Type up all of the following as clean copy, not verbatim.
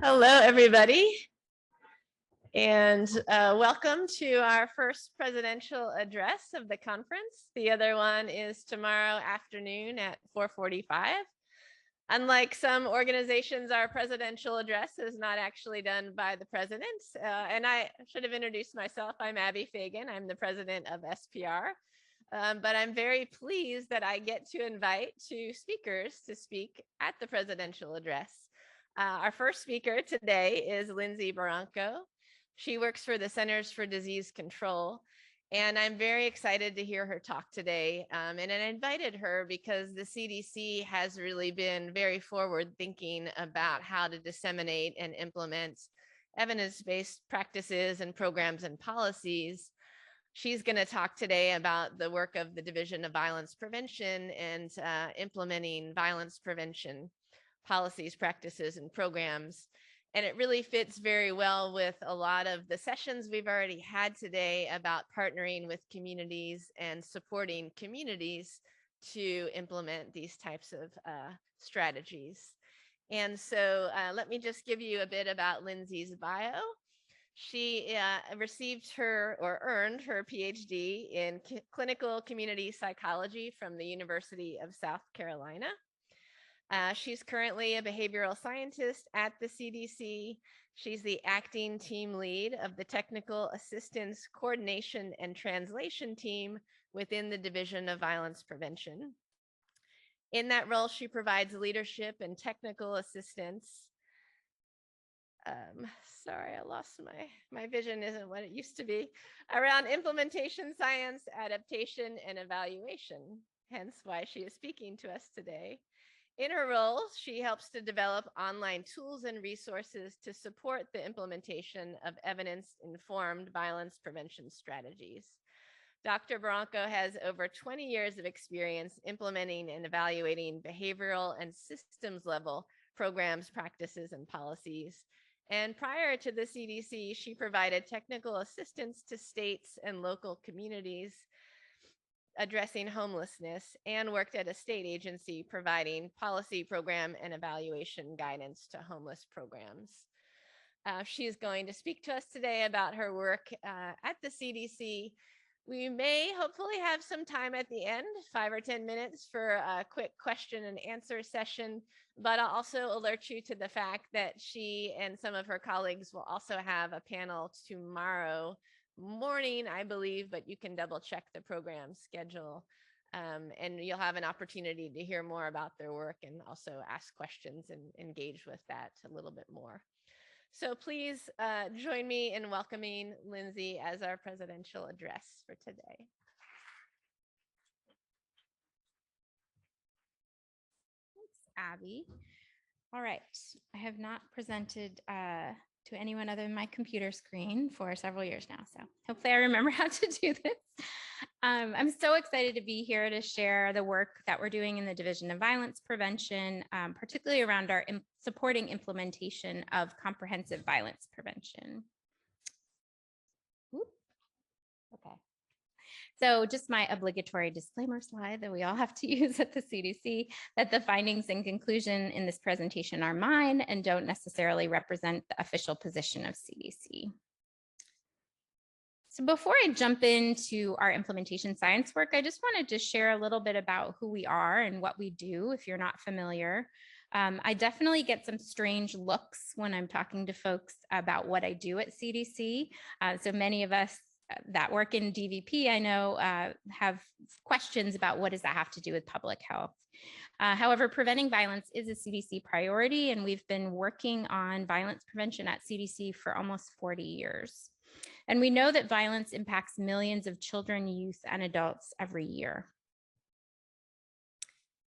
Hello, everybody, and welcome to our first presidential address of the conference. The other one is tomorrow afternoon at 4:45. Unlike some organizations, our presidential address is not actually done by the president. And I should have introduced myself. I'm Abby Fagan. I'm the president of SPR. But I'm very pleased that I get to invite two speakers to speak at the presidential address. Our first speaker today is Lindsey Barranco. She works for the Centers for Disease Control, and I'm very excited to hear her talk today. And I invited her because the CDC has really been very forward thinking about how to disseminate and implement evidence-based practices and programs and policies. She's going to talk today about the work of the Division of Violence Prevention and implementing violence prevention policies, practices, and programs. And it really fits very well with a lot of the sessions we've already had today about partnering with communities and supporting communities to implement these types of strategies. And so let me just give you a bit about Lindsey's bio. She received her or earned her Ph.D. in clinical community psychology from the University of South Carolina. She's currently a behavioral scientist at the CDC. She's the acting team lead of the Technical Assistance Coordination and Translation Team within the Division of Violence Prevention. In that role, she provides leadership and technical assistance. Sorry, I lost my vision isn't what it used to be, around implementation science, adaptation, and evaluation, hence why she is speaking to us today. In her role, she helps to develop online tools and resources to support the implementation of evidence-informed violence prevention strategies. Dr. Barranco has over 20 years of experience implementing and evaluating behavioral and systems level programs, practices, and policies. And prior to the CDC, she provided technical assistance to states and local communities addressing homelessness and worked at a state agency providing policy, program, and evaluation guidance to homeless programs. She's going to speak to us today about her work at the CDC. We may hopefully have some time at the end, 5 or 10 minutes for a quick question and answer session, but I'll also alert you to the fact that she and some of her colleagues will also have a panel tomorrow morning, I believe, but you can double check the program schedule and you'll have an opportunity to hear more about their work and also ask questions and engage with that a little bit more. So please join me in welcoming Lindsey as our presidential address for today. Thanks, Abby. All right, I have not presented to anyone other than my computer screen for several years now, so hopefully I remember how to do this. I'm so excited to be here to share the work that we're doing in the Division of Violence Prevention, particularly around our supporting implementation of comprehensive violence prevention. Okay. So just my obligatory disclaimer slide that we all have to use at the CDC, that the findings and conclusion in this presentation are mine and don't necessarily represent the official position of CDC. So before I jump into our implementation science work, I just wanted to share a little bit about who we are and what we do, if you're not familiar. I definitely get some strange looks when I'm talking to folks about what I do at CDC. So many of us that work in DVP, I know, have questions about what does that have to do with public health. However, preventing violence is a CDC priority, and we've been working on violence prevention at CDC for almost 40 years. And we know that violence impacts millions of children, youth, and adults every year.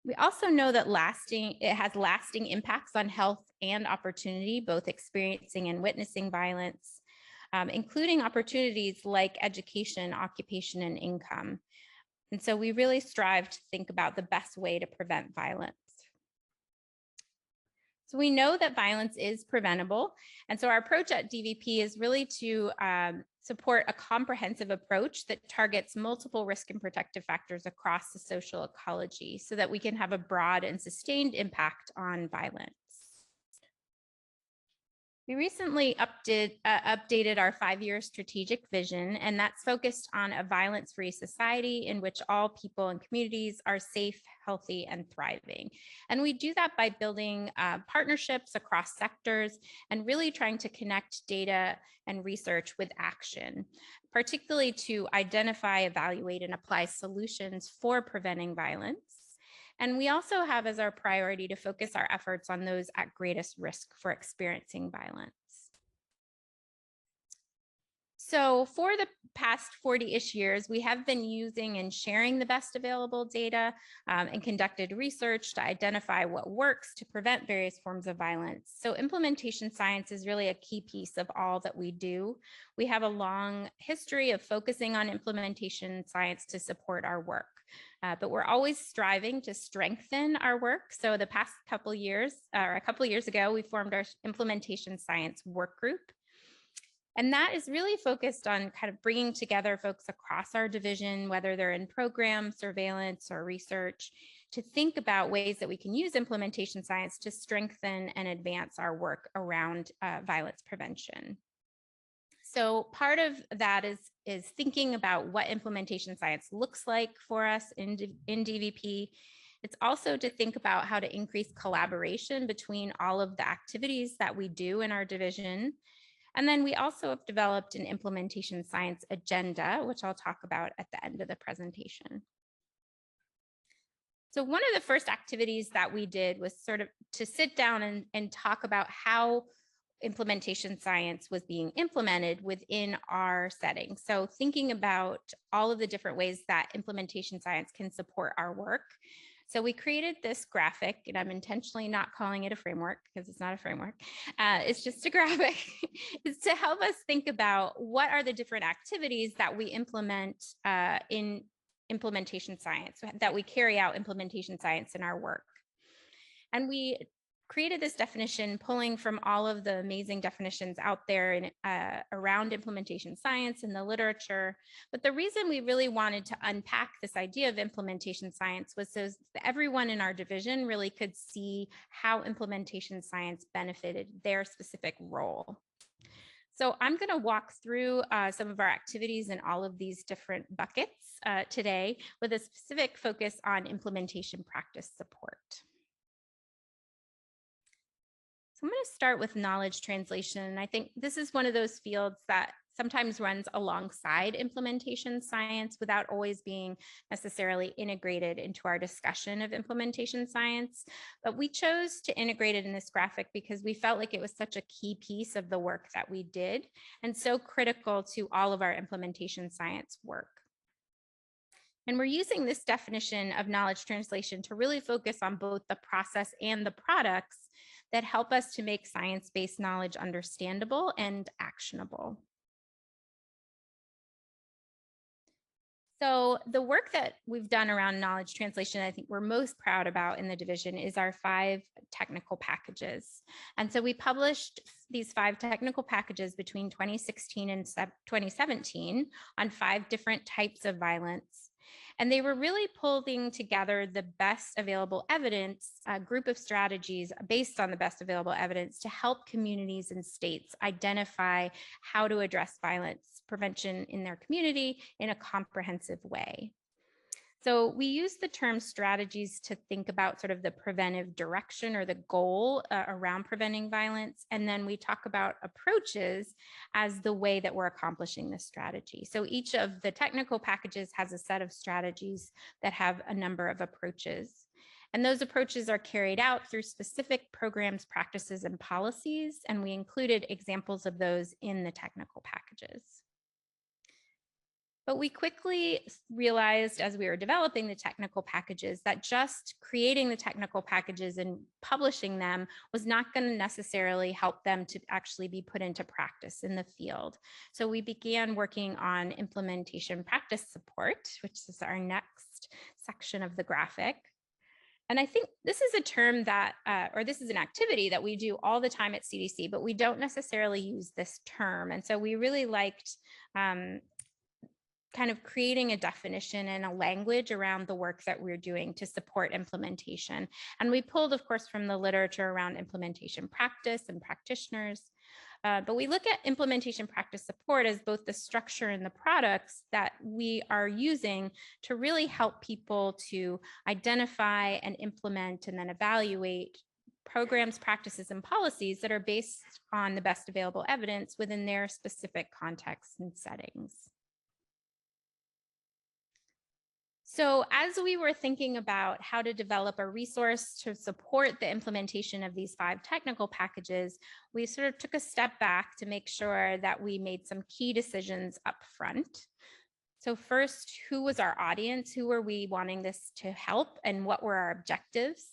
We also know that it has lasting impacts on health and opportunity, both experiencing and witnessing violence, including opportunities like education, occupation, and income. And so we really strive to think about the best way to prevent violence. So we know that violence is preventable. And so our approach at DVP is really to support a comprehensive approach that targets multiple risk and protective factors across the social ecology so that we can have a broad and sustained impact on violence. We recently updated our 5-year strategic vision, and that's focused on a violence-free society in which all people and communities are safe, healthy, and thriving. And we do that by building partnerships across sectors and really trying to connect data and research with action, particularly to identify, evaluate, and apply solutions for preventing violence. And we also have as our priority to focus our efforts on those at greatest risk for experiencing violence. So for the past 40-ish years, we have been using and sharing the best available data and conducted research to identify what works to prevent various forms of violence. So implementation science is really a key piece of all that we do. We have a long history of focusing on implementation science to support our work. But we're always striving to strengthen our work. So the past couple years, or a couple of years ago, we formed our implementation science work group. And that is really focused on kind of bringing together folks across our division, whether they're in program, surveillance, or research, to think about ways that we can use implementation science to strengthen and advance our work around violence prevention. So part of that is thinking about what implementation science looks like for us in DVP. It's also to think about how to increase collaboration between all of the activities that we do in our division. And then we also have developed an implementation science agenda, which I'll talk about at the end of the presentation. So one of the first activities that we did was sort of to sit down and talk about how implementation science was being implemented within our setting. So thinking about all of the different ways that implementation science can support our work. So we created this graphic, and I'm intentionally not calling it a framework because it's not a framework. It's just a graphic. It's to help us think about what are the different activities that we implement in implementation science, that we carry out implementation science in our work. And we created this definition pulling from all of the amazing definitions out there in, around implementation science in the literature. But the reason we really wanted to unpack this idea of implementation science was so that everyone in our division really could see how implementation science benefited their specific role. So I'm going to walk through some of our activities in all of these different buckets today with a specific focus on implementation practice support. So I'm going to start with knowledge translation. I think this is one of those fields that sometimes runs alongside implementation science without always being necessarily integrated into our discussion of implementation science. But we chose to integrate it in this graphic because we felt like it was such a key piece of the work that we did and so critical to all of our implementation science work. And we're using this definition of knowledge translation to really focus on both the process and the products that help us to make science-based knowledge understandable and actionable. So the work that we've done around knowledge translation, I think we're most proud about in the division is our 5 technical packages. And so we published these 5 technical packages between 2016 and 2017 on 5 different types of violence. And they were really pulling together the best available evidence, a group of strategies based on the best available evidence to help communities and states identify how to address violence prevention in their community in a comprehensive way. So we use the term strategies to think about sort of the preventive direction or the goal around preventing violence. And then we talk about approaches as the way that we're accomplishing this strategy. So each of the technical packages has a set of strategies that have a number of approaches. And those approaches are carried out through specific programs, practices, and policies. And we included examples of those in the technical packages. But we quickly realized as we were developing the technical packages that just creating the technical packages and publishing them was not going to necessarily help them to actually be put into practice in the field. So we began working on implementation practice support, which is our next section of the graphic. And I think this is a term that, or this is an activity that we do all the time at CDC, but we don't necessarily use this term. And so we really liked kind of creating a definition and a language around the work that we're doing to support implementation. And we pulled, of course, from the literature around implementation practice and practitioners. But we look at implementation practice support as both the structure and the products that we are using to really help people to identify and implement and then evaluate programs, practices, and policies that are based on the best available evidence within their specific contexts and settings. So as we were thinking about how to develop a resource to support the implementation of these 5 technical packages, we sort of took a step back to make sure that we made some key decisions up front. So first, who was our audience? Who were we wanting this to help, and what were our objectives?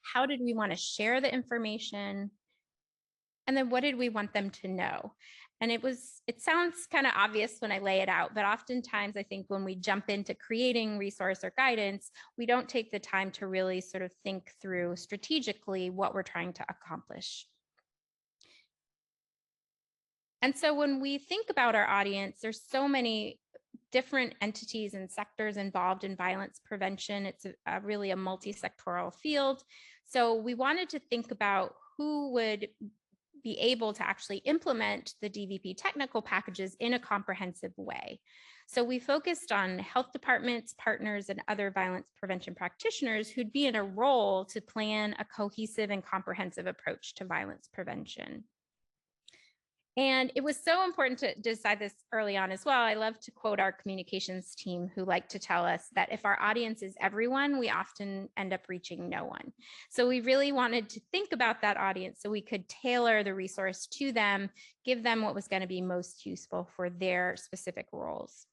How did we want to share the information? And then what did we want them to know? And it sounds kind of obvious when I lay it out, but oftentimes I think when we jump into creating resource or guidance, we don't take the time to really sort of think through strategically what we're trying to accomplish. And so when we think about our audience, there's so many different entities and sectors involved in violence prevention. It's really a multi-sectoral field. So we wanted to think about who would be able to actually implement the DVP technical packages in a comprehensive way. So we focused on health departments, partners, and other violence prevention practitioners who'd be in a role to plan a cohesive and comprehensive approach to violence prevention. And it was so important to decide this early on as well. I love to quote our communications team, who like to tell us that if our audience is everyone, we often end up reaching no one. So we really wanted to think about that audience so we could tailor the resource to them, give them what was going to be most useful for their specific roles.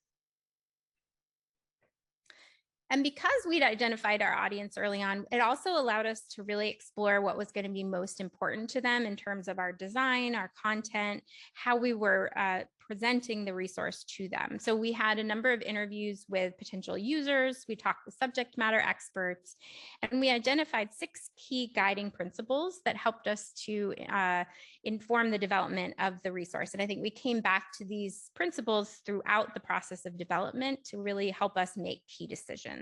And because we'd identified our audience early on, it also allowed us to really explore what was going to be most important to them in terms of our design, our content, how we were presenting the resource to them. So we had a number of interviews with potential users. We talked with subject matter experts, and we identified 6 key guiding principles that helped us to inform the development of the resource. And I think we came back to these principles throughout the process of development to really help us make key decisions.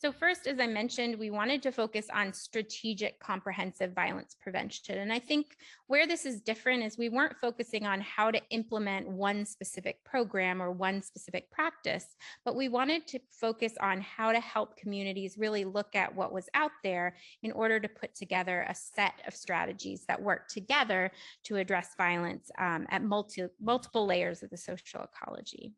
So first, as I mentioned, we wanted to focus on strategic comprehensive violence prevention. And I think where this is different is we weren't focusing on how to implement one specific program or one specific practice, but we wanted to focus on how to help communities really look at what was out there in order to put together a set of strategies that work together to address violence at multiple layers of the social ecology.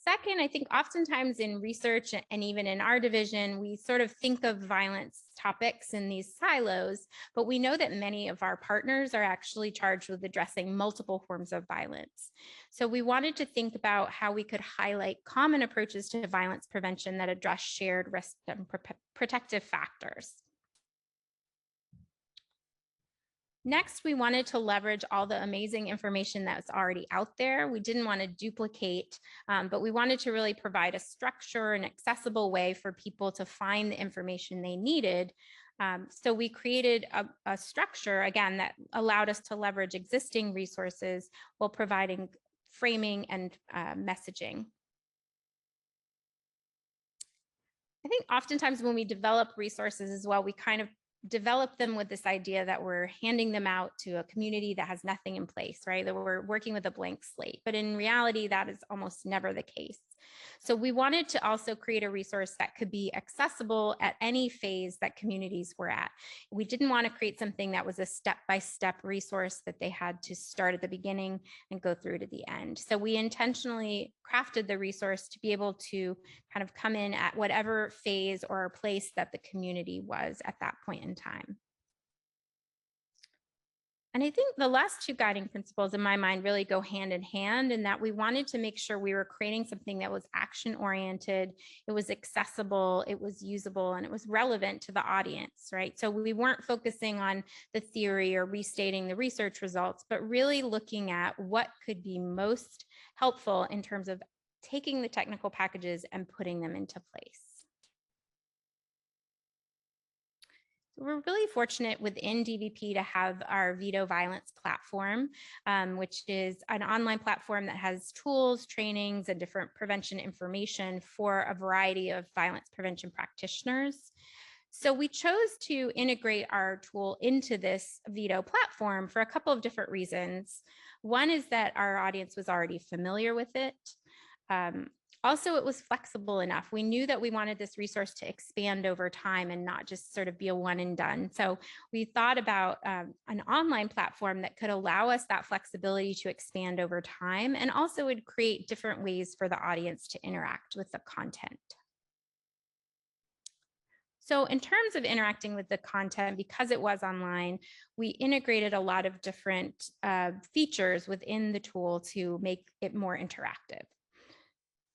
Second, I think oftentimes in research and even in our division, we sort of think of violence topics in these silos, but we know that many of our partners are actually charged with addressing multiple forms of violence. So we wanted to think about how we could highlight common approaches to violence prevention that address shared risk and protective factors. Next, we wanted to leverage all the amazing information that's already out there. We didn't want to duplicate, but we wanted to really provide a structure and accessible way for people to find the information they needed. So we created a structure, again, that allowed us to leverage existing resources while providing framing and messaging. I think oftentimes when we develop resources as well, we kind of develop them with this idea that we're handing them out to a community that has nothing in place, right? That we're working with a blank slate. But in reality, that is almost never the case. So we wanted to also create a resource that could be accessible at any phase that communities were at. We didn't want to create something that was a step-by-step resource that they had to start at the beginning and go through to the end. So we intentionally crafted the resource to be able to kind of come in at whatever phase or place that the community was at that point in time. And I think the last 2 guiding principles in my mind really go hand in hand, in that we wanted to make sure we were creating something that was action-oriented, it was accessible, it was usable, and it was relevant to the audience, right? So we weren't focusing on the theory or restating the research results, but really looking at what could be most helpful in terms of taking the technical packages and putting them into place. We're really fortunate within DVP to have our Veto Violence platform, which is an online platform that has tools, trainings, and different prevention information for a variety of violence prevention practitioners. So we chose to integrate our tool into this veto platform for a couple of different reasons. One is that our audience was already familiar with it. Also, it was flexible enough. We knew that we wanted this resource to expand over time and not just sort of be a one and done. So we thought about an online platform that could allow us that flexibility to expand over time, and also would create different ways for the audience to interact with the content. So in terms of interacting with the content, because it was online, we integrated a lot of different features within the tool to make it more interactive.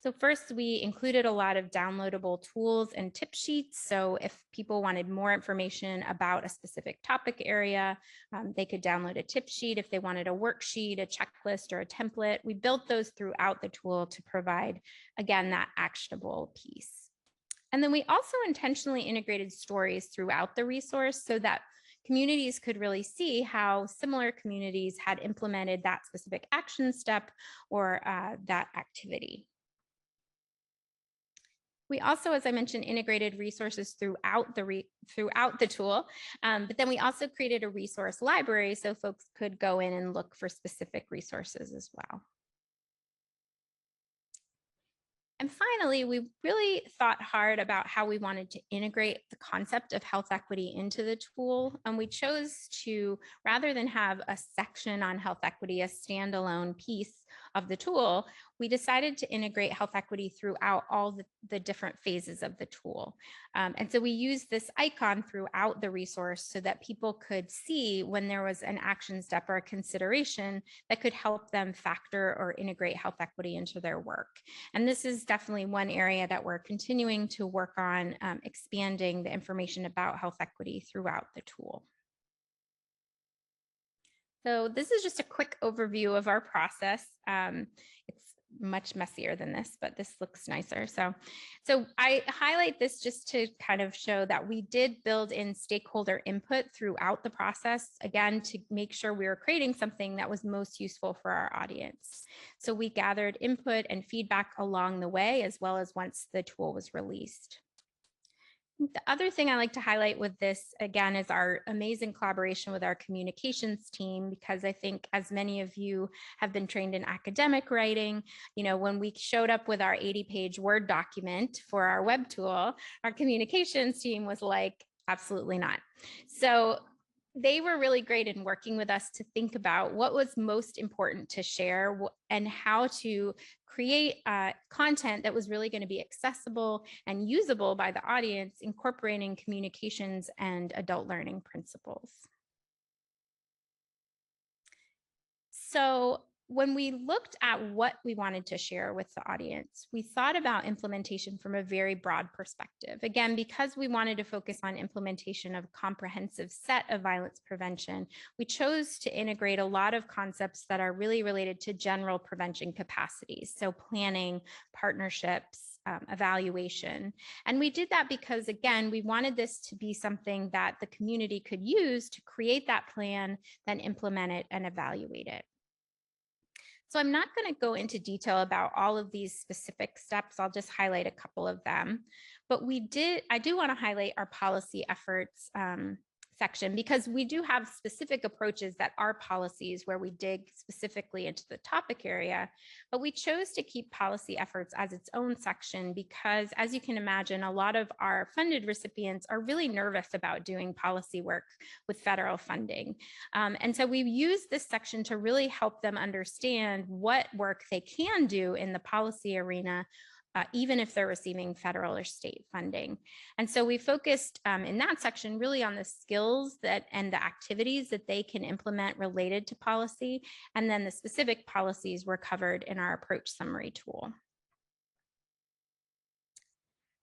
So first, we included a lot of downloadable tools and tip sheets. So if people wanted more information about a specific topic area, they could download a tip sheet. If they wanted a worksheet, a checklist, or a template, we built those throughout the tool to provide, again, that actionable piece. And then we also intentionally integrated stories throughout the resource so that communities could really see how similar communities had implemented that specific action step or that activity. We also, as I mentioned, integrated resources throughout the tool, but then we also created a resource library so folks could go in and look for specific resources as well. And finally, we really thought hard about how we wanted to integrate the concept of health equity into the tool. And we chose to, rather than have a section on health equity, a standalone piece of the tool, we decided to integrate health equity throughout all the different phases of the tool. And so we used this icon throughout the resource so that people could see when there was an action step or a consideration that could help them factor or integrate health equity into their work. And this is definitely one area that we're continuing to work on, expanding the information about health equity throughout the tool. So this is just a quick overview of our process. It's much messier than this, but this looks nicer. So I highlight this just to kind of show that we did build in stakeholder input throughout the process, again, to make sure we were creating something that was most useful for our audience. So we gathered input and feedback along the way, as well as once the tool was released. The other thing I like to highlight with this, again, is our amazing collaboration with our communications team, because I think as many of you have been trained in academic writing, you know, when we showed up with our 80-page Word document for our web tool, our communications team was like, absolutely not. So they were really great in working with us to think about what was most important to share and how to create content that was really going to be accessible and usable by the audience, incorporating communications and adult learning principles. So when we looked at what we wanted to share with the audience, we thought about implementation from a very broad perspective. Again, because we wanted to focus on implementation of a comprehensive set of violence prevention, we chose to integrate a lot of concepts that are really related to general prevention capacities. So planning, partnerships, evaluation. And we did that because, again, we wanted this to be something that the community could use to create that plan, then implement it and evaluate it. So I'm not going to go into detail about all of these specific steps. I'll just highlight a couple of them. But I do want to highlight our policy efforts section, because we do have specific approaches that are policies where we dig specifically into the topic area, but we chose to keep policy efforts as its own section because, as you can imagine, a lot of our funded recipients are really nervous about doing policy work with federal funding. And so we've used this section to really help them understand what work they can do in the policy arena, even if they're receiving federal or state funding. And so we focused in that section really on the skills and the activities that they can implement related to policy. And then the specific policies were covered in our approach summary tool.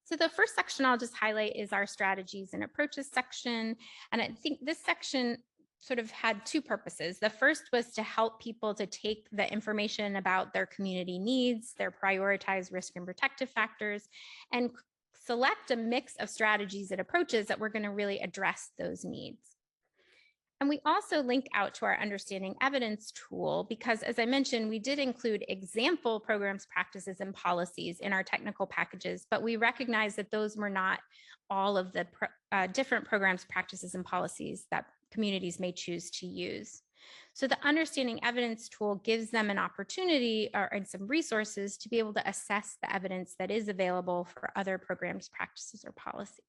So the first section I'll just highlight is our strategies and approaches section. And I think this section sort of had two purposes. The first was to help people to take the information about their community needs, their prioritized risk and protective factors, and select a mix of strategies and approaches that were going to really address those needs. And we also link out to our understanding evidence tool because, as I mentioned, we did include example programs, practices, and policies in our technical packages, but we recognize that those were not all of the different programs, practices, and policies that communities may choose to use. So the understanding evidence tool gives them an opportunity and some resources to be able to assess the evidence that is available for other programs, practices, or policies.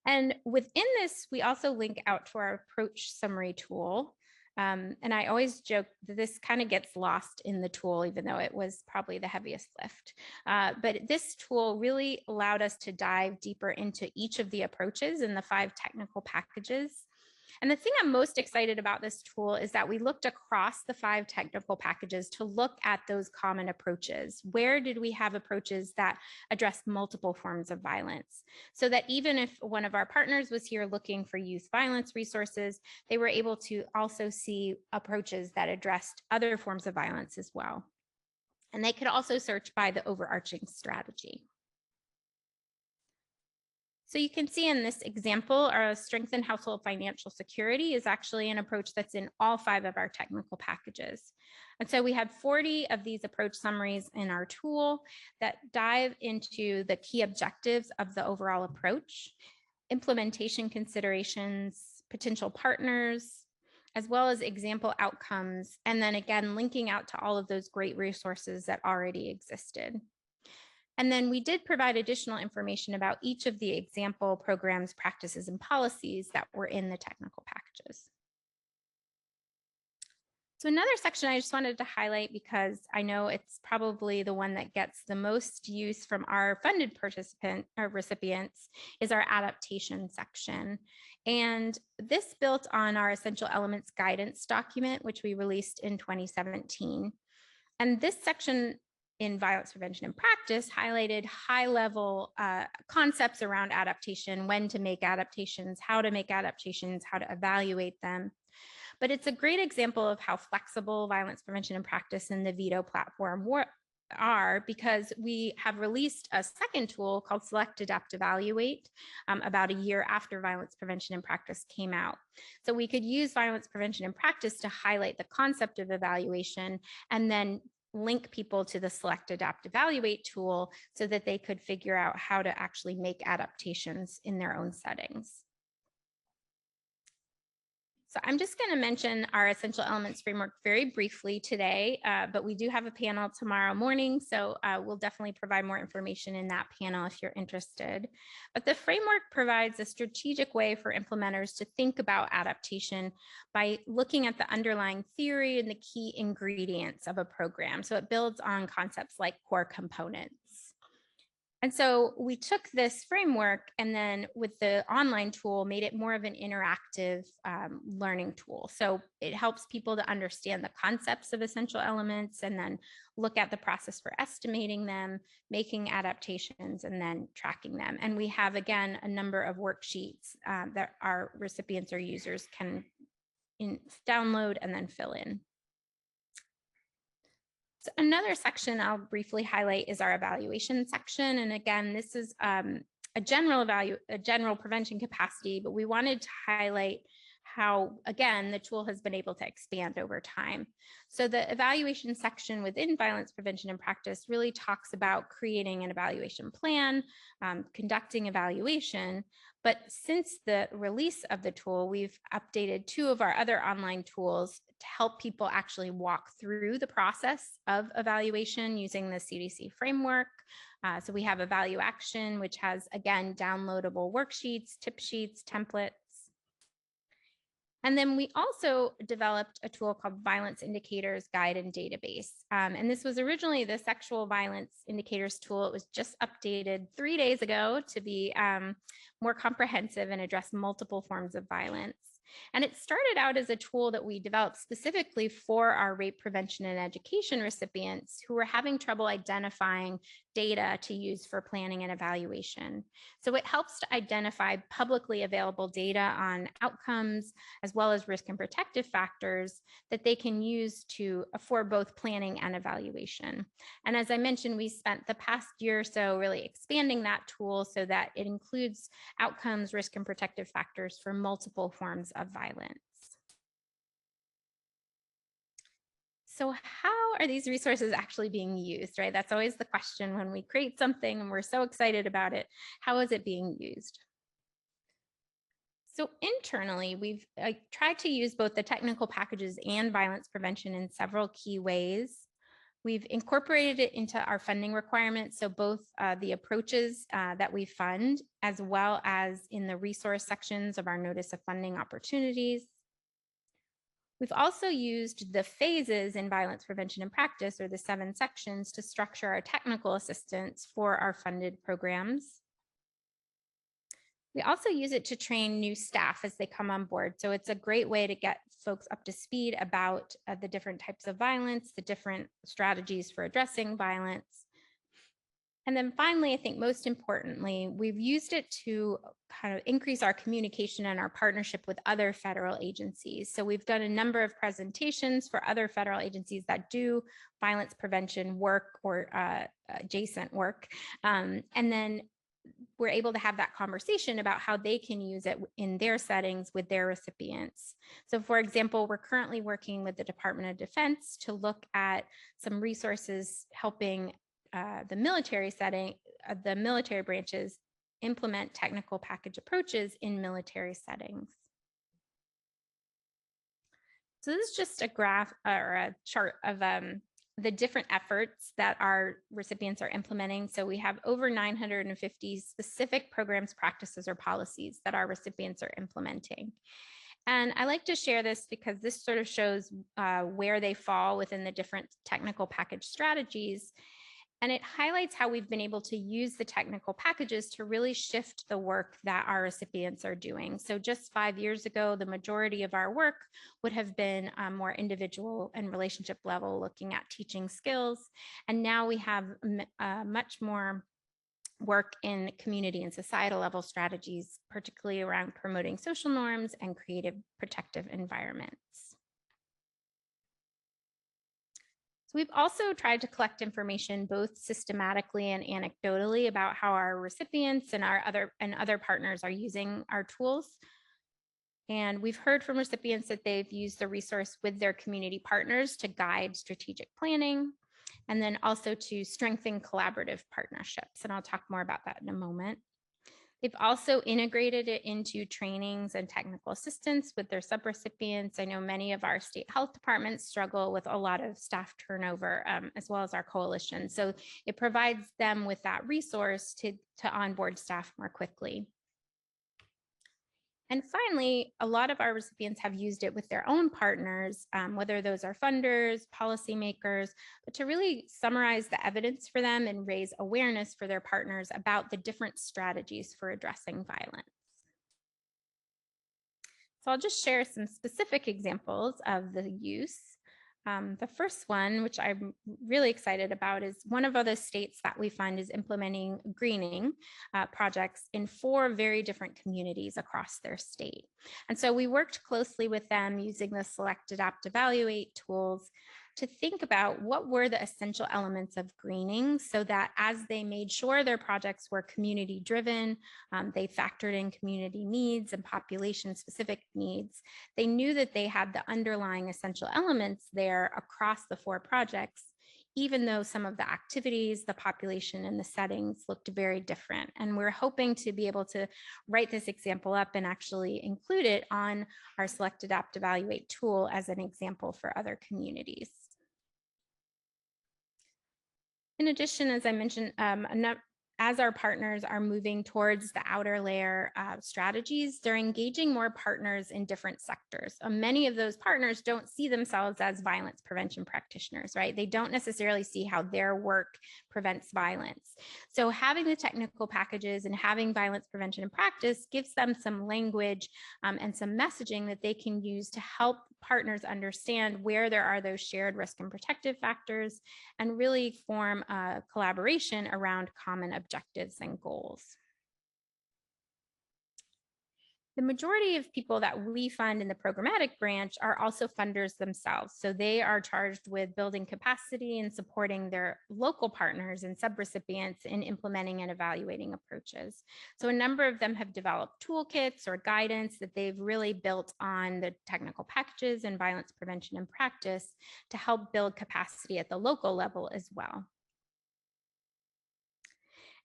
And within this, we also link out to our approach summary tool. And I always joke that this kind of gets lost in the tool, even though it was probably the heaviest lift. But this tool really allowed us to dive deeper into each of the approaches in the 5 technical packages. And the thing I'm most excited about this tool is that we looked across the 5 technical packages to look at those common approaches. Where did we have approaches that address multiple forms of violence? So that even if one of our partners was here looking for youth violence resources, they were able to also see approaches that addressed other forms of violence as well. And they could also search by the overarching strategy. So you can see in this example, our strengthened household financial security is actually an approach that's in all 5 of our technical packages. And so we had 40 of these approach summaries in our tool that dive into the key objectives of the overall approach, implementation considerations, potential partners, as well as example outcomes, and then again, linking out to all of those great resources that already existed. And then we did provide additional information about each of the example programs, practices, and policies that were in the technical packages. So another section I just wanted to highlight because I know it's probably the one that gets the most use from our funded recipients is our adaptation section. And this built on our essential elements guidance document, which we released in 2017. And this section in violence prevention and practice highlighted high-level concepts around adaptation, when to make adaptations, how to make adaptations, how to evaluate them. But it's a great example of how flexible violence prevention and practice and the VETO platform are, because we have released a second tool called Select, Adapt, Evaluate about a year after violence prevention and practice came out. So we could use violence prevention and practice to highlight the concept of evaluation and then link people to the Select, Adapt, Evaluate tool so that they could figure out how to actually make adaptations in their own settings. So I'm just going to mention our essential elements framework very briefly today, but we do have a panel tomorrow morning, so we'll definitely provide more information in that panel if you're interested. But the framework provides a strategic way for implementers to think about adaptation by looking at the underlying theory and the key ingredients of a program. So it builds on concepts like core components. And so we took this framework and then with the online tool made it more of an interactive learning tool. So it helps people to understand the concepts of essential elements and then look at the process for estimating them, making adaptations, and then tracking them. And we have, again, a number of worksheets that our recipients or users can download and then fill in. So another section I'll briefly highlight is our evaluation section. And again, this is a general prevention capacity, but we wanted to highlight how, again, the tool has been able to expand over time. So the evaluation section within violence prevention and practice really talks about creating an evaluation plan, conducting evaluation. But since the release of the tool, we've updated 2 of our other online tools to help people actually walk through the process of evaluation using the CDC framework. So we have Evalu Action, which has, again, downloadable worksheets, tip sheets, templates. And then we also developed a tool called Violence Indicators Guide and Database. And this was originally the Sexual Violence Indicators tool. It was just updated 3 days ago to be more comprehensive and address multiple forms of violence. And it started out as a tool that we developed specifically for our rape prevention and education recipients who were having trouble identifying data to use for planning and evaluation. So it helps to identify publicly available data on outcomes, as well as risk and protective factors that they can use for both planning and evaluation. And as I mentioned, we spent the past year or so really expanding that tool so that it includes outcomes, risk, and protective factors for multiple forms of violence. So how are these resources actually being used, right? That's always the question when we create something and we're so excited about it. How is it being used? So internally, we've tried to use both the technical packages and violence prevention in several key ways. We've incorporated it into our funding requirements, so both the approaches that we fund, as well as in the resource sections of our notice of funding opportunities. We've also used the phases in violence prevention and practice, or the 7 sections, to structure our technical assistance for our funded programs. We also use it to train new staff as they come on board. So it's a great way to get folks up to speed about the different types of violence, the different strategies for addressing violence. And then finally, I think most importantly, we've used it to kind of increase our communication and our partnership with other federal agencies. So we've done a number of presentations for other federal agencies that do violence prevention work or adjacent work. And then we're able to have that conversation about how they can use it in their settings with their recipients. So for example, we're currently working with the Department of Defense to look at some resources helping the military setting, the military branches implement technical package approaches in military settings. So this is just a graph or a chart of the different efforts that our recipients are implementing. So we have over 950 specific programs, practices, or policies that our recipients are implementing. And I like to share this because this sort of shows where they fall within the different technical package strategies. And it highlights how we've been able to use the technical packages to really shift the work that our recipients are doing. So just 5 years ago, the majority of our work would have been more individual and relationship level, looking at teaching skills. And now we have much more work in community and societal level strategies, particularly around promoting social norms and creative protective environments. We've also tried to collect information both systematically and anecdotally about how our recipients and our other partners are using our tools. And we've heard from recipients that they've used the resource with their community partners to guide strategic planning, and then also to strengthen collaborative partnerships. And I'll talk more about that in a moment. They've also integrated it into trainings and technical assistance with their subrecipients. I know many of our state health departments struggle with a lot of staff turnover, as well as our coalition. So it provides them with that resource to onboard staff more quickly. And finally, a lot of our recipients have used it with their own partners, whether those are funders, policymakers, but to really summarize the evidence for them and raise awareness for their partners about the different strategies for addressing violence. So I'll just share some specific examples of the use. The first one, which I'm really excited about, is one of the states that we fund is implementing greening projects in 4 very different communities across their state. And so we worked closely with them using the Select, Adapt, Evaluate tools to think about what were the essential elements of greening, so that as they made sure their projects were community driven, they factored in community needs and population specific needs. They knew that they had the underlying essential elements there across the 4 projects, even though some of the activities, the population, and the settings looked very different. And we're hoping to be able to write this example up and actually include it on our Select, Adapt, Evaluate tool as an example for other communities. In addition, as I mentioned, as our partners are moving towards the outer layer strategies, they're engaging more partners in different sectors. Many of those partners don't see themselves as violence prevention practitioners, right? They don't necessarily see how their work prevents violence. So having the technical packages and having violence prevention in practice gives them some language and some messaging that they can use to help partners understand where there are those shared risk and protective factors, and really form a collaboration around common objectives and goals. The majority of people that we fund in the programmatic branch are also funders themselves. So they are charged with building capacity and supporting their local partners and subrecipients in implementing and evaluating approaches. So a number of them have developed toolkits or guidance that they've really built on the technical packages and violence prevention and practice to help build capacity at the local level as well.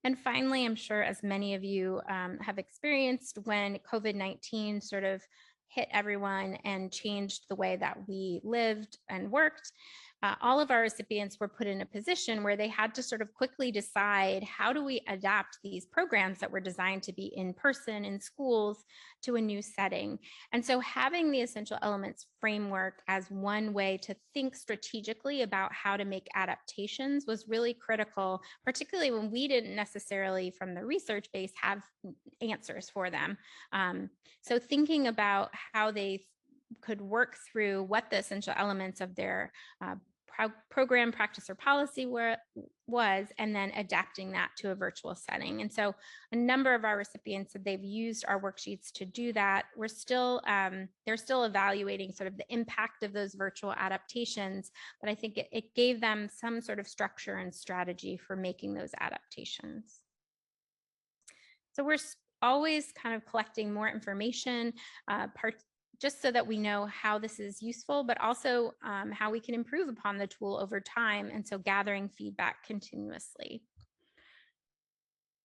And finally, I'm sure as many of you have experienced, when COVID-19 sort of hit everyone and changed the way that we lived and worked, all of our recipients were put in a position where they had to sort of quickly decide, how do we adapt these programs that were designed to be in person in schools to a new setting? And so having the essential elements framework as one way to think strategically about how to make adaptations was really critical, particularly when we didn't necessarily from the research base have answers for them. So thinking about how they could work through what the essential elements of their program, practice, or policy was, and then adapting that to a virtual setting. And so a number of our recipients said they've used our worksheets to do that. They're still evaluating sort of the impact of those virtual adaptations, but I think it gave them some sort of structure and strategy for making those adaptations. So we're always kind of collecting more information, just so that we know how this is useful, but also how we can improve upon the tool over time. And so gathering feedback continuously.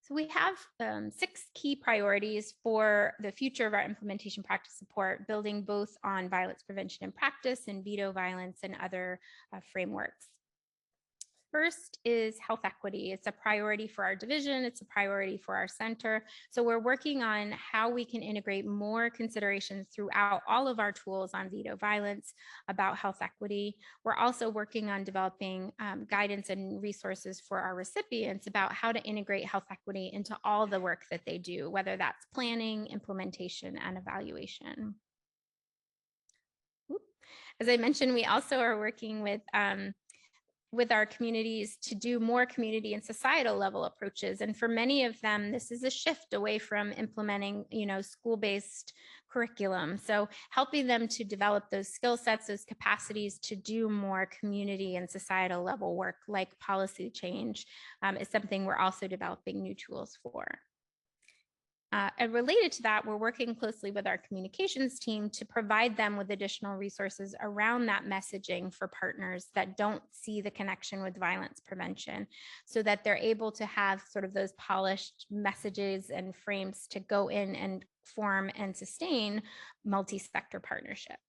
So we have 6 key priorities for the future of our implementation practice support, building both on violence prevention and practice and veto violence and other frameworks. First is health equity. It's a priority for our division. It's a priority for our center. So we're working on how we can integrate more considerations throughout all of our tools on veto violence about health equity. We're also working on developing guidance and resources for our recipients about how to integrate health equity into all the work that they do, whether that's planning, implementation, and evaluation. As I mentioned, we also are working with our communities to do more community and societal level approaches. And for many of them, this is a shift away from implementing, school-based curriculum. So helping them to develop those skill sets, those capacities to do more community and societal level work like policy change is something we're also developing new tools for. And related to that, we're working closely with our communications team to provide them with additional resources around that messaging for partners that don't see the connection with violence prevention, so that they're able to have sort of those polished messages and frames to go in and form and sustain multi-sector partnerships.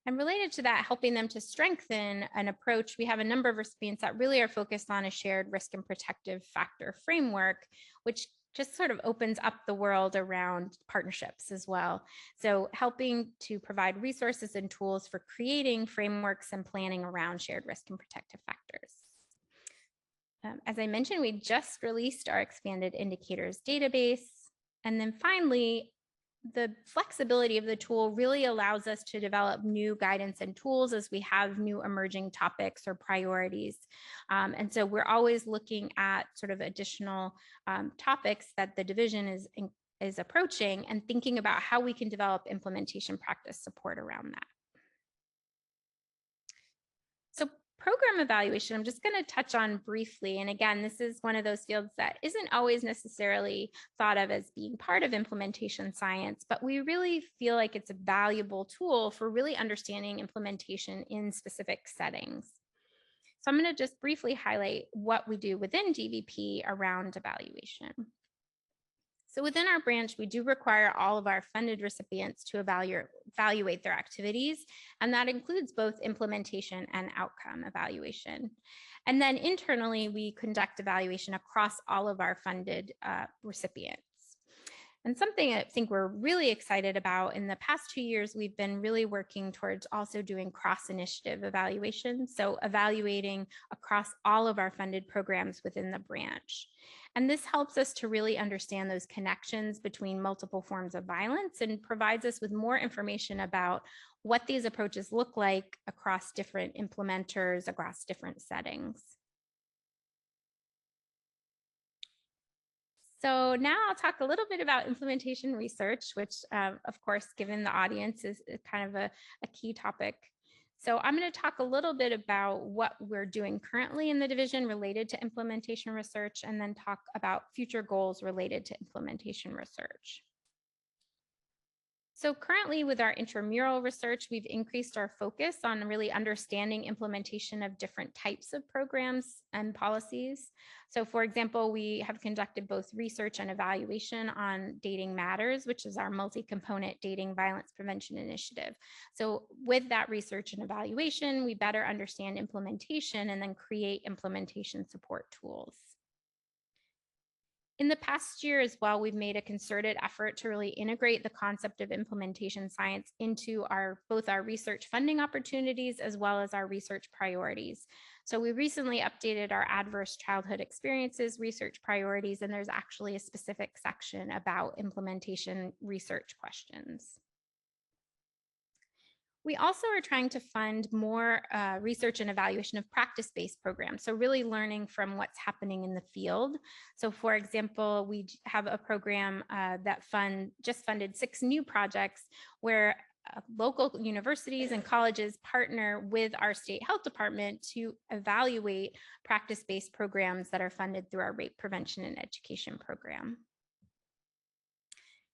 And related to that, helping them to strengthen an approach, we have a number of recipients that really are focused on a shared risk and protective factor framework, which just sort of opens up the world around partnerships as well. So helping to provide resources and tools for creating frameworks and planning around shared risk and protective factors. As I mentioned, we just released our expanded indicators database. And then finally, the flexibility of the tool really allows us to develop new guidance and tools as we have new emerging topics or priorities. And so we're always looking at sort of additional topics that the division is approaching and thinking about how we can develop implementation practice support around that. So program evaluation, I'm just going to touch on briefly. And again, this is one of those fields that isn't always necessarily thought of as being part of implementation science, but we really feel like it's a valuable tool for really understanding implementation in specific settings. So I'm going to just briefly highlight what we do within DVP around evaluation. So within our branch, we do require all of our funded recipients to evaluate their activities, and that includes both implementation and outcome evaluation. And then internally, we conduct evaluation across all of our funded recipients. And something I think we're really excited about, in the past 2 years, we've been really working towards also doing cross-initiative evaluation. So evaluating across all of our funded programs within the branch. And this helps us to really understand those connections between multiple forms of violence and provides us with more information about what these approaches look like across different implementers, across different settings. So now I'll talk a little bit about implementation research, which of course, given the audience is kind of a key topic. So I'm going to talk a little bit about what we're doing currently in the division related to implementation research, and then talk about future goals related to implementation research. So currently with our intramural research, we've increased our focus on really understanding implementation of different types of programs and policies. So for example, we have conducted both research and evaluation on Dating Matters, which is our multi-component dating violence prevention initiative. So with that research and evaluation, we better understand implementation and then create implementation support tools. In the past year as well, we've made a concerted effort to really integrate the concept of implementation science into both our research funding opportunities as well as our research priorities. So we recently updated our adverse childhood experiences research priorities, and there's actually a specific section about implementation research questions. We also are trying to fund more research and evaluation of practice-based programs. So really learning from what's happening in the field. So for example, we have a program that just funded 6 new projects where local universities and colleges partner with our state health department to evaluate practice-based programs that are funded through our rape prevention and education program.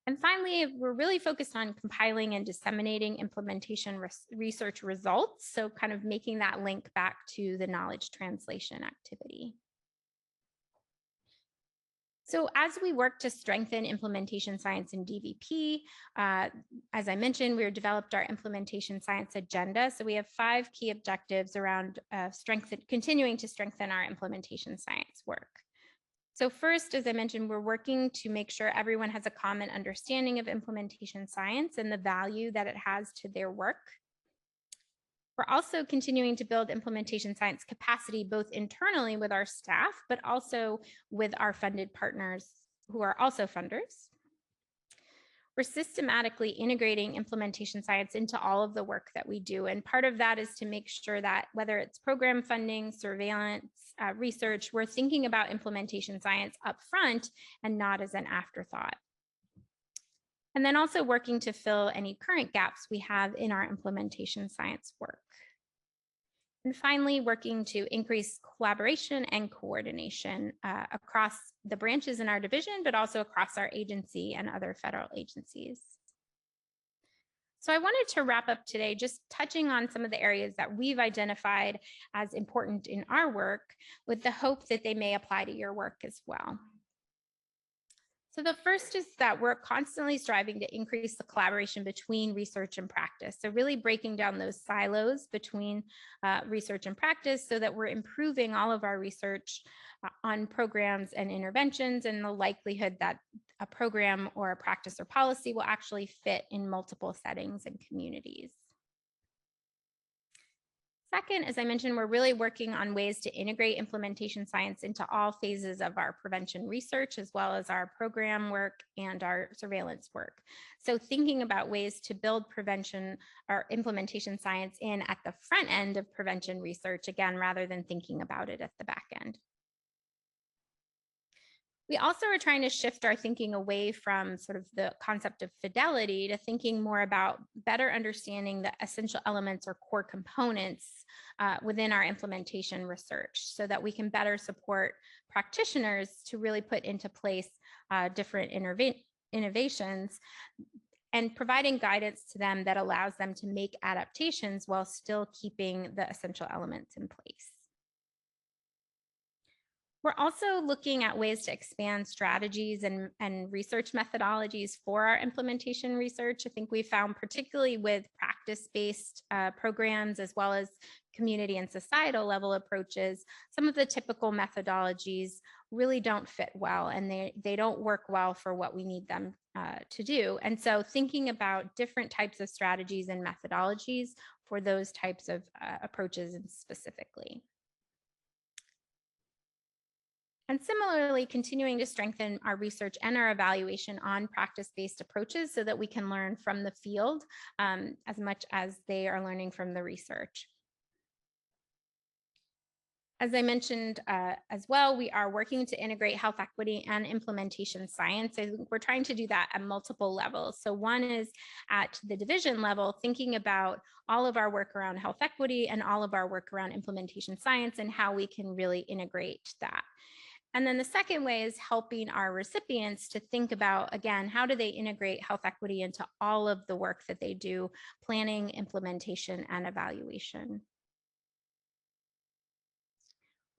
And finally, we're really focused on compiling and disseminating implementation research results. So kind of making that link back to the knowledge translation activity. So as we work to strengthen implementation science in DVP, as I mentioned, we've developed our implementation science agenda. So we have 5 key objectives around continuing to strengthen our implementation science work. So first, as I mentioned, we're working to make sure everyone has a common understanding of implementation science and the value that it has to their work. We're also continuing to build implementation science capacity, both internally with our staff, but also with our funded partners who are also funders. We're systematically integrating implementation science into all of the work that we do. And part of that is to make sure that whether it's program funding, surveillance, research, we're thinking about implementation science up front and not as an afterthought. And then also working to fill any current gaps we have in our implementation science work. And finally, working to increase collaboration and coordination across the branches in our division, but also across our agency and other federal agencies. So I wanted to wrap up today just touching on some of the areas that we've identified as important in our work, with the hope that they may apply to your work as well. So the first is that we're constantly striving to increase the collaboration between research and practice. So really breaking down those silos between research and practice so that we're improving all of our research on programs and interventions, and the likelihood that a program or a practice or policy will actually fit in multiple settings and communities. Second, as I mentioned, we're really working on ways to integrate implementation science into all phases of our prevention research, as well as our program work and our surveillance work. So thinking about ways to build prevention or implementation science in at the front end of prevention research, again, rather than thinking about it at the back end. We also are trying to shift our thinking away from sort of the concept of fidelity to thinking more about better understanding the essential elements or core components within our implementation research, so that we can better support practitioners to really put into place different innovations and providing guidance to them that allows them to make adaptations while still keeping the essential elements in place. We're also looking at ways to expand strategies and research methodologies for our implementation research. I think we found, particularly with practice-based programs, as well as community and societal level approaches, some of the typical methodologies really don't fit well, and they don't work well for what we need them to do. And so thinking about different types of strategies and methodologies for those types of approaches specifically. And similarly, continuing to strengthen our research and our evaluation on practice-based approaches so that we can learn from the field as much as they are learning from the research. As I mentioned as well, we are working to integrate health equity and implementation science. I think we're trying to do that at multiple levels. So one is at the division level, thinking about all of our work around health equity and all of our work around implementation science and how we can really integrate that. And then the second way is helping our recipients to think about, again, how do they integrate health equity into all of the work that they do, planning, implementation, and evaluation.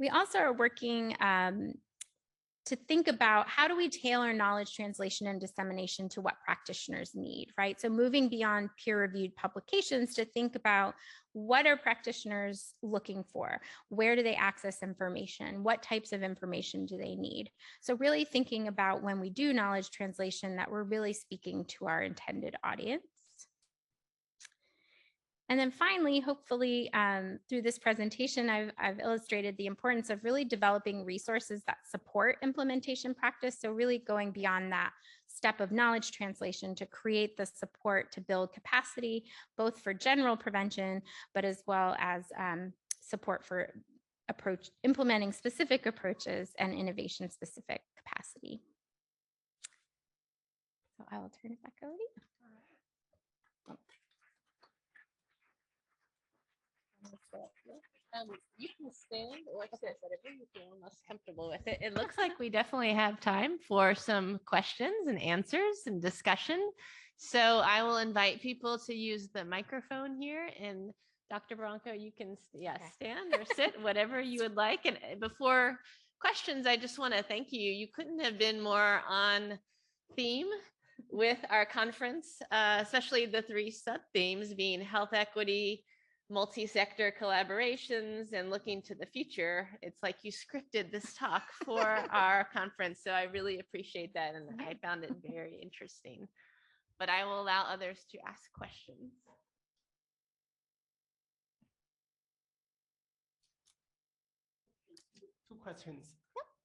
We also are working to think about how do we tailor knowledge translation and dissemination to what practitioners need, right? So moving beyond peer-reviewed publications to think about what are practitioners looking for? Where do they access information? What types of information do they need? So really thinking about when we do knowledge translation that we're really speaking to our intended audience. And then finally, hopefully through this presentation, I've illustrated the importance of really developing resources that support implementation practice. So really going beyond that step of knowledge translation to create the support to build capacity, both for general prevention, but as well as support for implementing specific approaches and innovation specific capacity. So I will turn it back over to you. You can stand or sit, whatever you feel most comfortable with it. It looks like we definitely have time for some questions and answers and discussion. So I will invite people to use the microphone here, and Dr. Barranco, you can stand or sit, whatever you would like. And before questions, I just want to thank you. You couldn't have been more on theme with our conference, especially the 3 sub-themes being health equity, multi-sector collaborations, and looking to the future. It's like you scripted this talk for our conference. So I really appreciate that. And I found it very interesting. But I will allow others to ask questions. Two questions.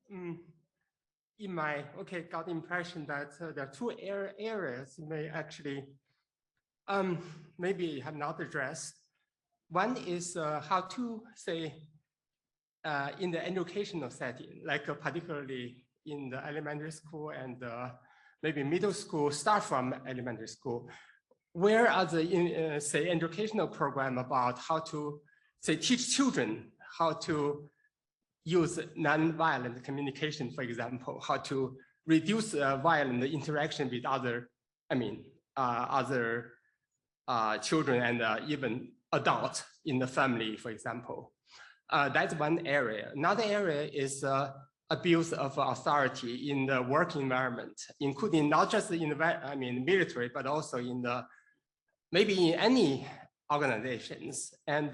In my, got the impression that there are 2 areas may actually maybe have not addressed. One is how to say in the educational setting, like particularly in the elementary school and maybe middle school, start from elementary school. Where are the say educational program about how to say teach children how to use non-violent communication, for example, how to reduce violent interaction with other, other children and even adults in the family, for example. That's one area. Another area is abuse of authority in the work environment, including not just in the military, but also in the maybe in any organizations. And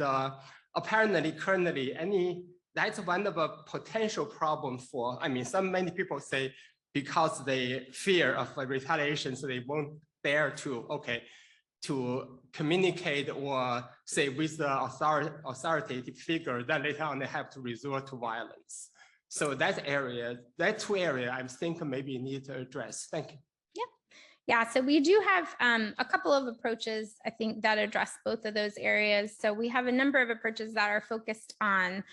apparently, currently, that's one of a potential problem for. Many people say because they fear of retaliation, so they won't dare to communicate or say with the authoritative figure, that later on they have to resort to violence. So that 2 areas, I think maybe need to address. Thank you. Yeah, so we do have a couple of approaches, I think, that address both of those areas. So we have a number of approaches that are focused on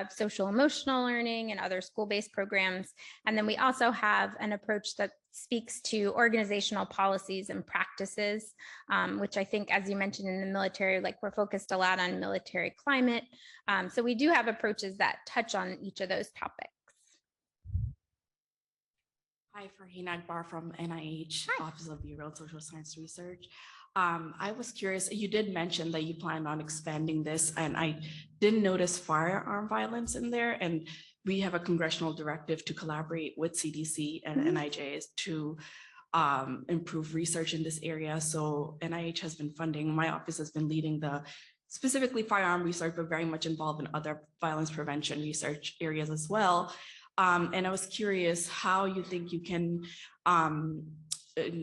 social emotional learning and other school-based programs. And then we also have an approach that speaks to organizational policies and practices, which I think, as you mentioned in the military, like we're focused a lot on military climate. So we do have approaches that touch on each of those topics. Hi, Farheen Akbar from NIH, Office of Behavioral Social Science Research. I was curious, you did mention that you plan on expanding this, and I didn't notice firearm violence in there. And we have a congressional directive to collaborate with CDC and NIJ to improve research in this area. So NIH has been funding, my office has been leading the specifically firearm research, but very much involved in other violence prevention research areas as well. And I was curious how you think you can,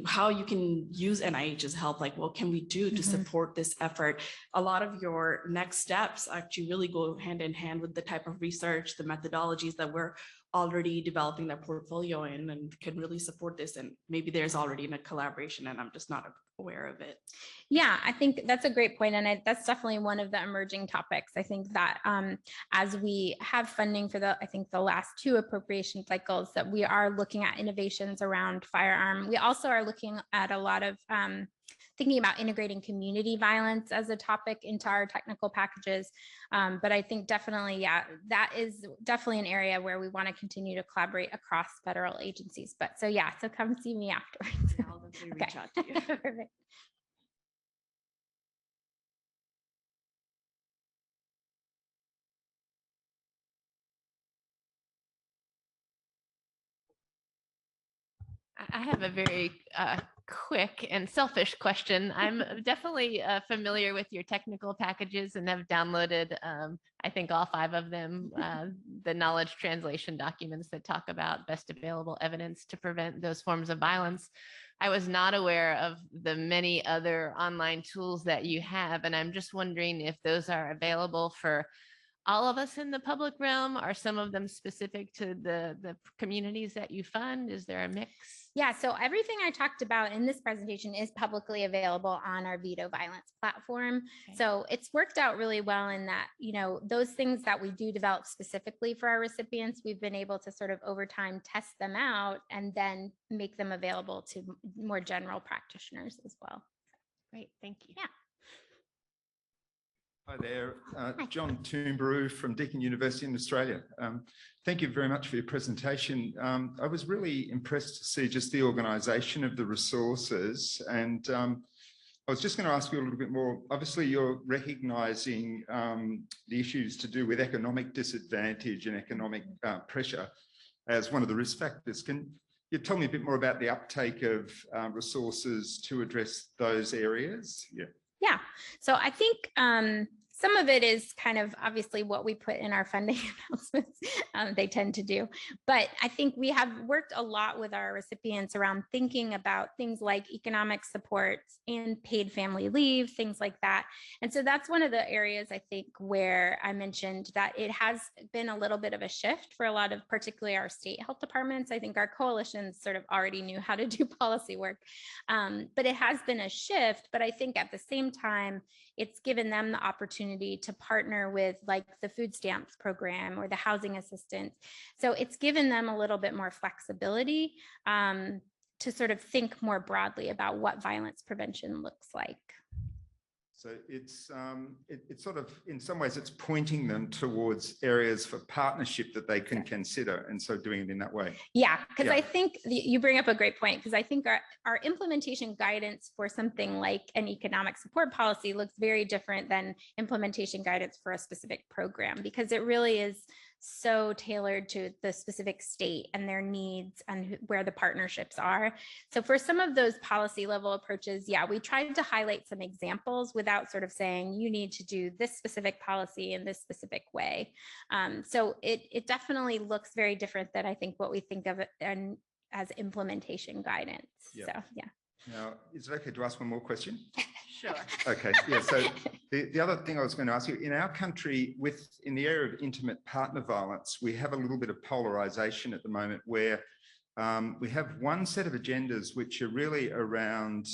how you can use NIH's help, like what can we do to support this effort? A lot of your next steps actually really go hand in hand with the type of research, the methodologies that we're already developing their portfolio in and can really support this, and maybe there's already a collaboration and I'm just not aware of it. Yeah, I think that's a great point, and that's definitely one of the emerging topics. I think that as we have funding for I think the last 2 appropriation cycles, that we are looking at innovations around firearm. We also are looking at a lot of thinking about integrating community violence as a topic into our technical packages. But I think definitely, yeah, that is definitely an area where we want to continue to collaborate across federal agencies. But so yeah, so come see me afterwards. Yeah, I'll definitely reach out to you. Perfect. I have a very quick and selfish question. I'm definitely familiar with your technical packages and have downloaded, I think, all 5 of them, the knowledge translation documents that talk about best available evidence to prevent those forms of violence. I was not aware of the many other online tools that you have, and I'm just wondering if those are available for all of us in the public realm. Are some of them specific to the communities that you fund? Is there a mix? Yeah, so everything I talked about in this presentation is publicly available on our Veto Violence platform. Okay. So it's worked out really well in that, you know, those things that we do develop specifically for our recipients, we've been able to sort of over time test them out and then make them available to more general practitioners as well. Great, thank you. Yeah. Hi there, John Toombaroo from Deakin University in Australia. Thank you very much for your presentation. I was really impressed to see just the organisation of the resources, and I was just going to ask you a little bit more. Obviously, you're recognising the issues to do with economic disadvantage and economic pressure as one of the risk factors. Can you tell me a bit more about the uptake of resources to address those areas? Yeah, so I think some of it is kind of obviously what we put in our funding announcements, they tend to do. But I think we have worked a lot with our recipients around thinking about things like economic supports and paid family leave, things like that. And so that's one of the areas I think where I mentioned that it has been a little bit of a shift for a lot of, particularly our state health departments. I think our coalitions sort of already knew how to do policy work, but it has been a shift. But I think at the same time, it's given them the opportunity to partner with like the food stamps program or the housing assistance. So it's given them a little bit more flexibility to sort of think more broadly about what violence prevention looks like. So it's sort of, in some ways, it's pointing them towards areas for partnership that they can consider, and so doing it in that way. Yeah, because I think you bring up a great point, because I think our implementation guidance for something like an economic support policy looks very different than implementation guidance for a specific program, because it really is so tailored to the specific state and their needs and where the partnerships are. So for some of those policy level approaches, yeah, we tried to highlight some examples without sort of saying you need to do this specific policy in this specific way. So it definitely looks very different than I think what we think of it as implementation guidance. Yeah. So yeah. Now, is it okay to ask one more question? Sure. Okay, yeah, so the other thing I was going to ask you, in our country, in the area of intimate partner violence, we have a little bit of polarization at the moment where we have one set of agendas which are really around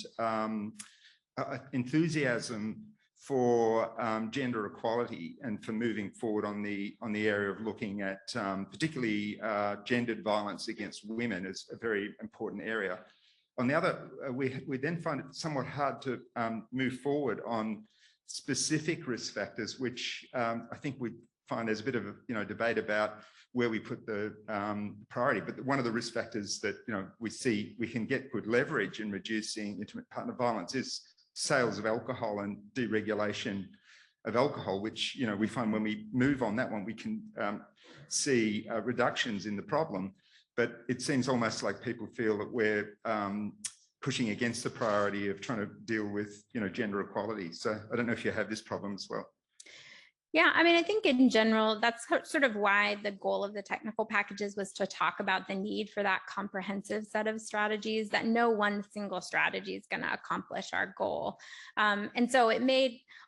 enthusiasm for gender equality and for moving forward on the area of looking at particularly gendered violence against women is a very important area. On the other, we then find it somewhat hard to move forward on specific risk factors, which I think we find there's a bit of a debate about where we put the priority. But one of the risk factors that we see we can get good leverage in reducing intimate partner violence is sales of alcohol and deregulation of alcohol, which we find when we move on that one, we can see reductions in the problem. But it seems almost like people feel that we're pushing against the priority of trying to deal with, gender equality. So I don't know if you have this problem as well. Yeah, I mean, I think in general, that's sort of why the goal of the technical packages was to talk about the need for that comprehensive set of strategies, that no one single strategy is going to accomplish our goal. And so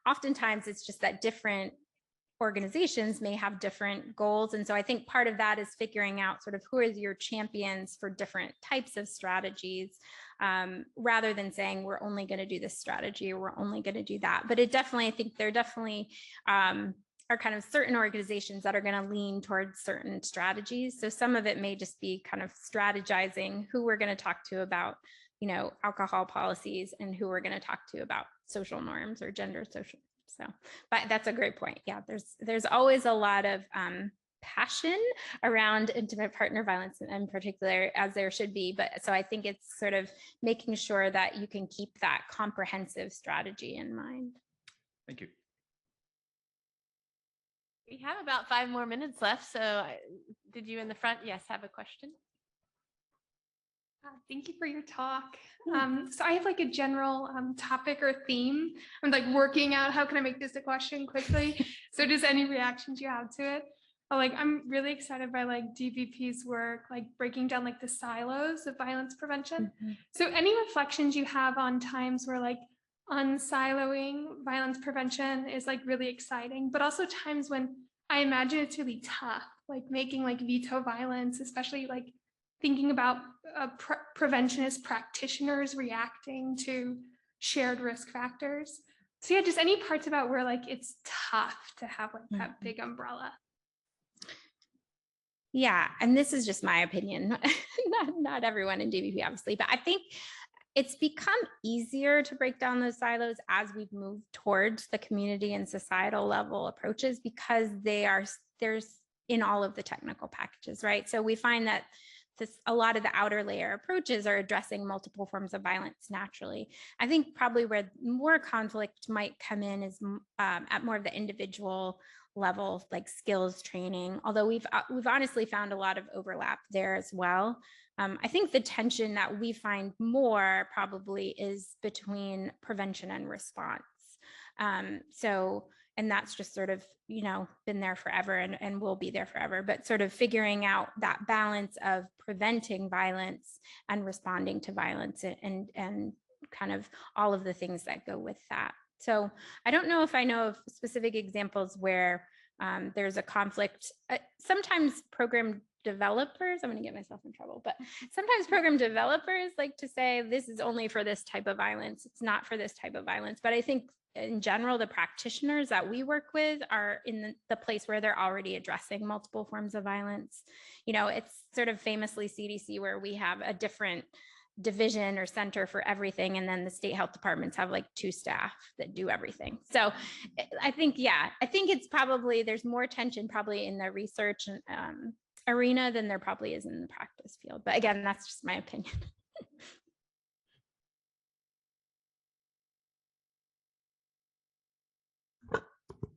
oftentimes it's just that different organizations may have different goals. And so I think part of that is figuring out sort of who is your champions for different types of strategies, rather than saying we're only going to do this strategy or we're only going to do that. But it definitely, I think there definitely are kind of certain organizations that are going to lean towards certain strategies. So some of it may just be kind of strategizing who we're going to talk to about, alcohol policies and who we're going to talk to about social norms or gender social. So, but that's a great point. Yeah, there's always a lot of passion around intimate partner violence in particular, as there should be. But so I think it's sort of making sure that you can keep that comprehensive strategy in mind. Thank you. We have about 5 more minutes left. So did you in the front? Yes, have a question? Thank you for your talk. So I have like a general topic or theme. I'm like working out how can I make this a question quickly. So just any reactions you have to it. I'm really excited by like DVP's work, like breaking down like the silos of violence prevention. Mm-hmm. So any reflections you have on times where like unsiloing violence prevention is like really exciting, but also times when I imagine it's really tough, like making like veto violence, especially like thinking about preventionist practitioners reacting to shared risk factors. So yeah, just any parts about where like it's tough to have like that big umbrella. Yeah, and this is just my opinion, not everyone in DVP obviously, but I think it's become easier to break down those silos as we've moved towards the community and societal level approaches, because there's in all of the technical packages, right? So we find that a lot of the outer layer approaches are addressing multiple forms of violence naturally. I think probably where more conflict might come in is at more of the individual level, like skills training, although we've honestly found a lot of overlap there as well. I think the tension that we find more probably is between prevention and response. And that's just sort of, been there forever and will be there forever, but sort of figuring out that balance of preventing violence and responding to violence and kind of all of the things that go with that. So I don't know if I know of specific examples where there's a conflict. Sometimes program developers, I'm going to get myself in trouble, but sometimes program developers like to say this is only for this type of violence. It's not for this type of violence. But I think in general, the practitioners that we work with are in the place where they're already addressing multiple forms of violence. It's sort of famously CDC where we have a different division or center for everything. And then the state health departments have like 2 staff that do everything. So I think it's probably, there's more tension probably in the research arena than there probably is in the practice field. But again, that's just my opinion.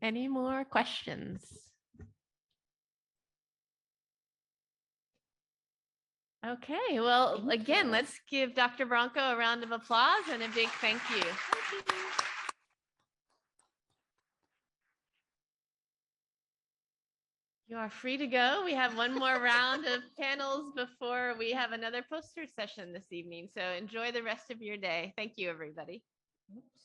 Any more questions? Okay, well, again, let's give Dr. Barranco a round of applause and a big thank you. You are free to go. We have one more round of panels before we have another poster session this evening. So enjoy the rest of your day. Thank you, everybody. Oops.